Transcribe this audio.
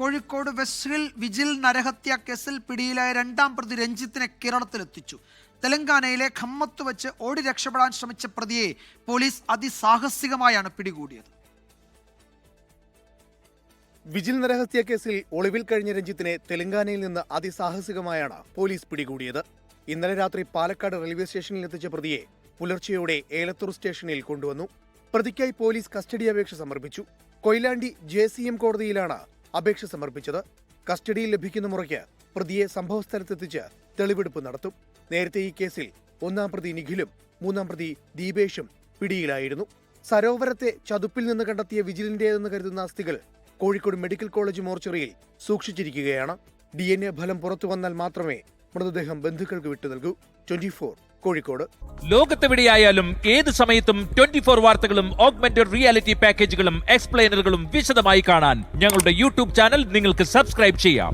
Kozhikode west hill vigil നരഹത്യ കേസിൽ പിടിയിലായ രണ്ടാം പ്രതി രഞ്ജിത്തിനെ കേരളത്തിലെത്തിച്ചു. തെലങ്കാനയിലെ ഖമ്മത്ത് വെച്ച് ഓടി രക്ഷപ്പെടാൻ ശ്രമിച്ച പ്രതിയെ പോലീസ് അതിസാഹസികമായാണ് പിടികൂടിയത്. വിജിൽ നരഹത്യ കേസിൽ ഒളിവിൽ കഴിഞ്ഞ രഞ്ജിത്തിനെ തെലങ്കാനയിൽ നിന്ന് അതിസാഹസികമായാണ് പോലീസ് പിടികൂടിയത്. ഇന്നലെ രാത്രി പാലക്കാട് റെയിൽവേ സ്റ്റേഷനിൽ എത്തിച്ച പ്രതിയെ പുലർച്ചെയോടെ ഏലത്തൂർ സ്റ്റേഷനിൽ കൊണ്ടുവന്നു. പ്രതിക്കായി പോലീസ് കസ്റ്റഡി അപേക്ഷ സമർപ്പിച്ചു. കൊയിലാണ്ടി JCM കോടതിയിലാണ് അപേക്ഷ സമർപ്പിച്ചത്. കസ്റ്റഡിയിൽ ലഭിക്കുന്ന മുറയ്ക്ക് പ്രതിയെ സംഭവസ്ഥലത്തെത്തിച്ച് തെളിവെടുപ്പ് നടത്തും. നേരത്തെ ഈ കേസിൽ ഒന്നാം പ്രതി നിഖിലും മൂന്നാം പ്രതി ദീപേഷും പിടിയിലായിരുന്നു. സരോവരത്തെ ചതുപ്പിൽ നിന്ന് കണ്ടെത്തിയ വിജിലിന്റേതെന്ന് കരുതുന്ന അസ്ഥികൾ കോഴിക്കോട് മെഡിക്കൽ കോളേജ് മോർച്ചറിയിൽ സൂക്ഷിച്ചിരിക്കുകയാണ്. DNA ഫലം പുറത്തു വന്നാൽ മാത്രമേ മൃതദേഹം ബന്ധുക്കൾക്ക് വിട്ടു നൽകൂ. 24 കോഴിക്കോട്. ലോകത്തെവിടെയായാലും ഏത് സമയത്തും 24 വാർത്തകളും ഓഗ്മെന്റഡ് റിയാലിറ്റി പാക്കേജുകളും എക്സ്പ്ലെയിനറുകളും വിശദമായി കാണാൻ ഞങ്ങളുടെ YouTube ചാനൽ നിങ്ങൾക്ക് സബ്സ്ക്രൈബ് ചെയ്യാം.